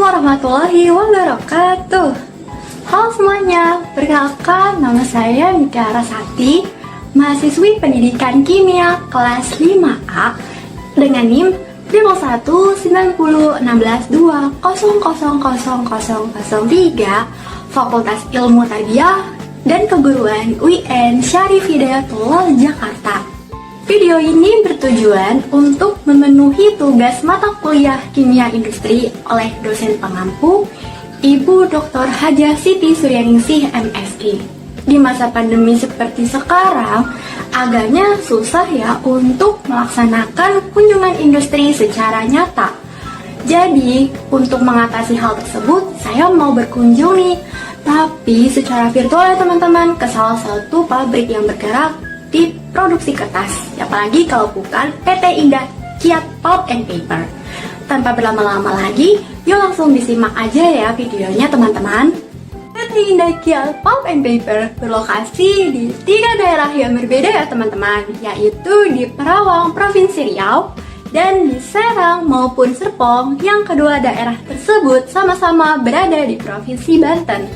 warahmatullahi wabarakatuh. Halo semuanya, perkenalkan nama saya Nika Rasati, mahasiswi pendidikan kimia kelas 5A dengan NIM 5116162000003 Fakultas Ilmu Tarbiyah dan Keguruan UIN Syarif Hidayatullah Jakarta. Video ini bertujuan untuk memenuhi tugas mata kuliah Kimia Industri oleh dosen pengampu Ibu Dr. Hajah Siti Suryaningsih MSI. Di masa pandemi seperti sekarang, agaknya susah ya untuk melaksanakan kunjungan industri secara nyata. Jadi, untuk mengatasi hal tersebut, saya mau berkunjung nih, tapi secara virtual ya teman-teman, ke salah satu pabrik yang bergerak di produksi kertas, apalagi kalau bukan PT Indah Kiat Pulp and Paper. Tanpa berlama-lama lagi, yuk langsung disimak aja ya videonya teman-teman. PT Indah Kiat Pulp and Paper berlokasi di 3 daerah yang berbeda ya teman-teman, yaitu di Perawang, Provinsi Riau, dan di Serang maupun Serpong, yang kedua daerah tersebut sama-sama berada di Provinsi Banten.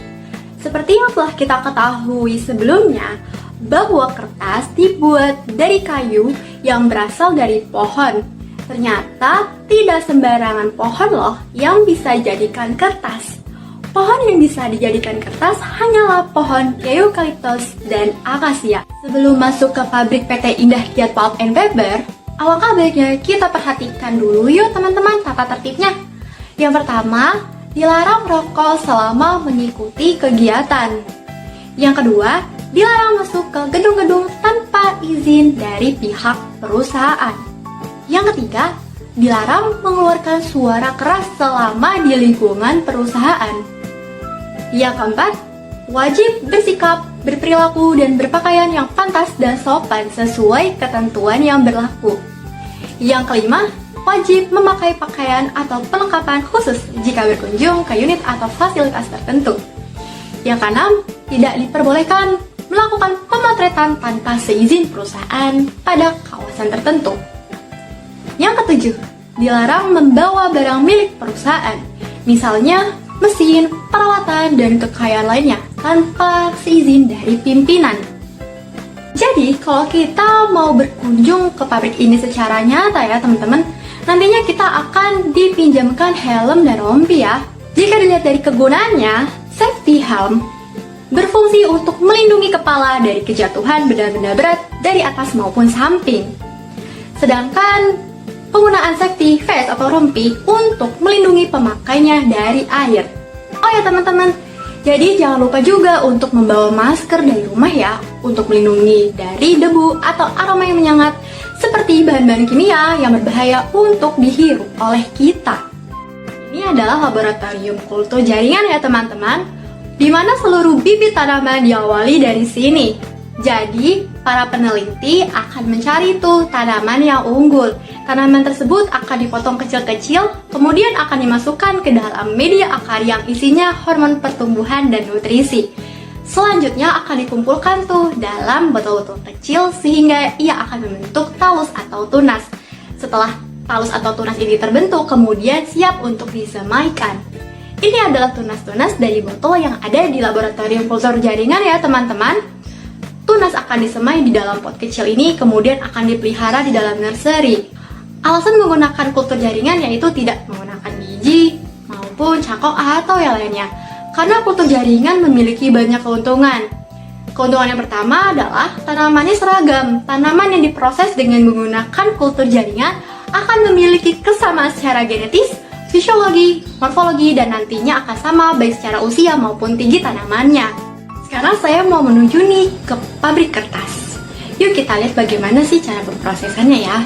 Seperti yang telah kita ketahui sebelumnya, bahwa kertas dibuat dari kayu yang berasal dari pohon. Ternyata tidak sembarangan pohon loh yang bisa dijadikan kertas. Pohon yang bisa dijadikan kertas hanyalah pohon eukaliptus dan akasia. Sebelum masuk ke pabrik PT Indah Kiat Pulp and Paper, alangkah baiknya kita perhatikan dulu yuk teman-teman tata tertibnya. Yang pertama, dilarang merokok selama mengikuti kegiatan. Yang kedua, dilarang masuk ke gedung-gedung tanpa izin dari pihak perusahaan. Yang ketiga, dilarang mengeluarkan suara keras selama di lingkungan perusahaan. Yang keempat, wajib bersikap, berperilaku, dan berpakaian yang pantas dan sopan sesuai ketentuan yang berlaku. Yang kelima, wajib memakai pakaian atau perlengkapan khusus jika berkunjung ke unit atau fasilitas tertentu. Yang keenam, tidak diperbolehkan melakukan pemotretan tanpa seizin perusahaan pada kawasan tertentu. Yang ketujuh, dilarang membawa barang milik perusahaan, misalnya mesin, peralatan, dan kekayaan lainnya tanpa seizin dari pimpinan. Jadi, kalau kita mau berkunjung ke pabrik ini secara nyata ya teman-teman, nantinya kita akan dipinjamkan helm dan rompi ya. Jika dilihat dari kegunaannya, safety helm berfungsi untuk melindungi kepala dari kejatuhan benda-benda berat dari atas maupun samping. Sedangkan penggunaan safety vest atau rompi untuk melindungi pemakainya dari air. Oh ya teman-teman, jadi jangan lupa juga untuk membawa masker dari rumah ya, untuk melindungi dari debu atau aroma yang menyengat seperti bahan-bahan kimia yang berbahaya untuk dihirup oleh kita. Ini adalah laboratorium kultur jaringan ya teman-teman, di mana seluruh bibit tanaman diawali dari sini. Jadi, para peneliti akan mencari tuh tanaman yang unggul. Tanaman tersebut akan dipotong kecil-kecil, kemudian akan dimasukkan ke dalam media akar yang isinya hormon pertumbuhan dan nutrisi. Selanjutnya akan dikumpulkan tuh dalam botol-botol kecil sehingga ia akan membentuk talus atau tunas. Setelah talus atau tunas ini terbentuk, kemudian siap untuk disemaikan. Ini adalah tunas-tunas dari botol yang ada di laboratorium kultur jaringan ya teman-teman. Tunas akan disemai di dalam pot kecil ini, kemudian akan dipelihara di dalam nursery. Alasan menggunakan kultur jaringan yaitu tidak menggunakan biji maupun cangkok atau yang lainnya. Karena kultur jaringan memiliki banyak keuntungan. Keuntungan yang pertama adalah tanamannya seragam. Tanaman yang diproses dengan menggunakan kultur jaringan akan memiliki kesamaan secara genetis, fisiologi, morfologi, dan nantinya akan sama baik secara usia maupun tinggi tanamannya. Sekarang saya mau menuju nih ke pabrik kertas. Yuk kita lihat bagaimana sih cara pemrosesannya ya.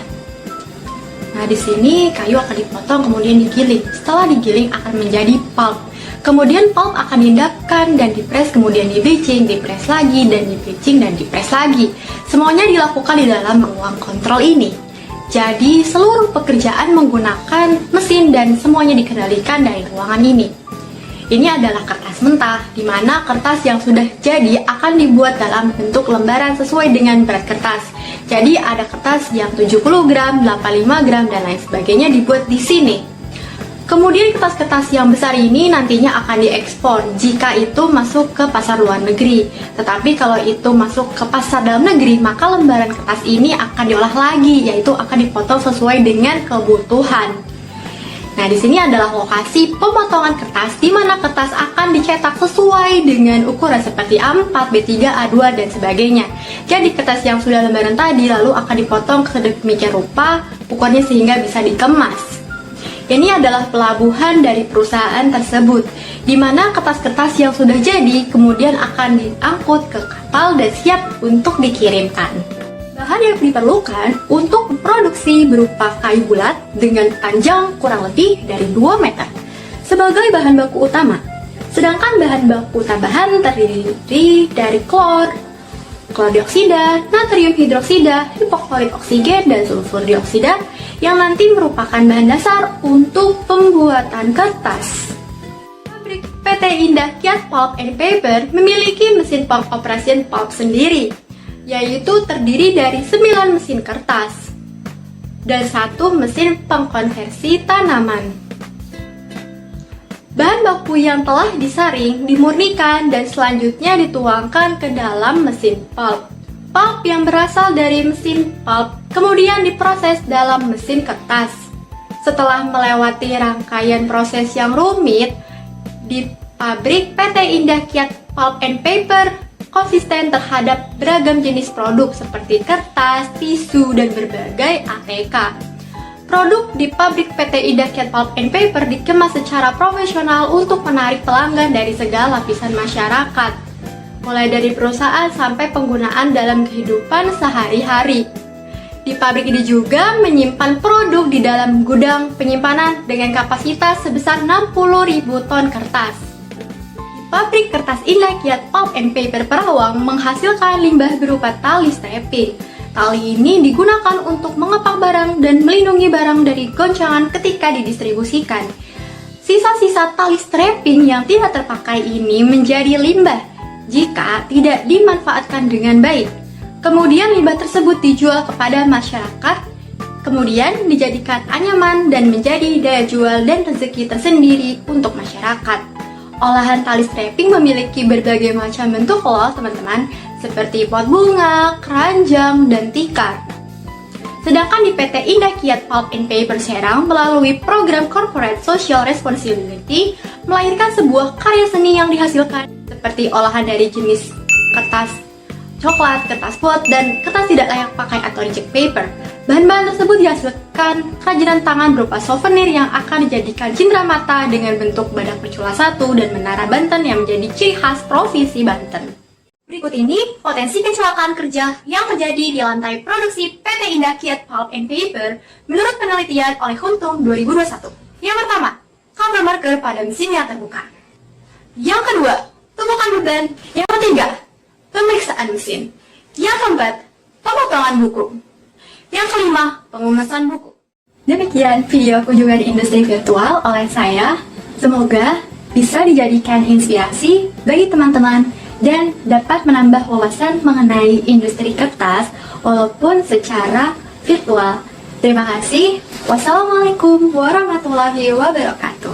Nah di sini kayu akan dipotong kemudian digiling. Setelah digiling akan menjadi pulp. Kemudian pulp akan diendapkan dan dipres, kemudian di-bleaching, dipres lagi, dan di-bleaching, dan dipres lagi. Semuanya dilakukan di dalam ruang kontrol ini. Jadi, seluruh pekerjaan menggunakan mesin dan semuanya dikendalikan dari ruangan ini. Ini adalah kertas mentah, di mana kertas yang sudah jadi akan dibuat dalam bentuk lembaran sesuai dengan berat kertas. Jadi, ada kertas yang 70 gram, 85 gram, dan lain sebagainya dibuat di sini. Kemudian kertas-kertas yang besar ini nantinya akan diekspor jika itu masuk ke pasar luar negeri. Tetapi kalau itu masuk ke pasar dalam negeri, maka lembaran kertas ini akan diolah lagi, yaitu akan dipotong sesuai dengan kebutuhan. Nah, di sini adalah lokasi pemotongan kertas di mana kertas akan dicetak sesuai dengan ukuran seperti A4, B3, A2 dan sebagainya. Jadi kertas yang sudah lembaran tadi lalu akan dipotong ke demikian rupa ukurannya sehingga bisa dikemas. Ini adalah pelabuhan dari perusahaan tersebut, di mana kertas-kertas yang sudah jadi kemudian akan diangkut ke kapal dan siap untuk dikirimkan. Bahan yang diperlukan untuk produksi berupa kayu bulat dengan panjang kurang lebih dari 2 meter sebagai bahan baku utama. Sedangkan bahan baku tambahan terdiri dari klor dioksida, natrium hidroksida, hipoklorit oksigen, dan sulfur dioksida yang nanti merupakan bahan dasar untuk pembuatan kertas. Pabrik PT Indah Kiat Pulp and Paper memiliki mesin pengoperasian pulp sendiri, yaitu terdiri dari 9 mesin kertas dan 1 mesin pengkonversi tanaman. Bahan baku yang telah disaring dimurnikan dan selanjutnya dituangkan ke dalam mesin pulp. Pulp yang berasal dari mesin pulp kemudian diproses dalam mesin kertas. Setelah melewati rangkaian proses yang rumit, di pabrik PT Indah Kiat Pulp and Paper konsisten terhadap beragam jenis produk seperti kertas, tisu, dan berbagai ATK. Produk di pabrik PT Indah Kiat Pulp and Paper dikemas secara profesional untuk menarik pelanggan dari segala lapisan masyarakat, mulai dari perusahaan sampai penggunaan dalam kehidupan sehari-hari. Di pabrik ini juga menyimpan produk di dalam gudang penyimpanan dengan kapasitas sebesar 60.000 ton kertas. Pabrik kertas Indah Kiat Pulp and Paper Perawang menghasilkan limbah berupa tali strapping. Tali ini digunakan untuk mengepak barang dan melindungi barang dari goncangan ketika didistribusikan. Sisa-sisa tali strapping yang tidak terpakai ini menjadi limbah jika tidak dimanfaatkan dengan baik. Kemudian limbah tersebut dijual kepada masyarakat, kemudian dijadikan anyaman dan menjadi daya jual dan rezeki tersendiri untuk masyarakat. Olahan tali strapping memiliki berbagai macam bentuk loh teman-teman, seperti pot bunga, keranjang, dan tikar. Sedangkan di PT Indah Kiat Pulp and Paper Serang melalui program Corporate Social Responsibility melahirkan sebuah karya seni yang dihasilkan seperti olahan dari jenis kertas coklat, kertas pot, dan kertas tidak layak pakai atau reject paper. Bahan-bahan tersebut dihasilkan kerajinan tangan berupa souvenir yang akan dijadikan cindera mata dengan bentuk badak bercula 1 dan menara Banten yang menjadi ciri khas Provinsi Banten. Berikut ini potensi kecelakaan kerja yang terjadi di lantai produksi PT Indah Kiat Pulp and Paper menurut penelitian oleh Huntung 2021. Yang pertama, cover marker pada mesin yang terbuka. Yang kedua, tumpukan beban. Yang ketiga, pemeriksaan mesin. Yang keempat, pemotongan buku. Yang kelima, pengemesan buku. Demikian video kunjungan industri virtual oleh saya. Semoga bisa dijadikan inspirasi bagi teman-teman dan dapat menambah wawasan mengenai industri kertas walaupun secara virtual. Terima kasih. Wassalamualaikum warahmatullahi wabarakatuh.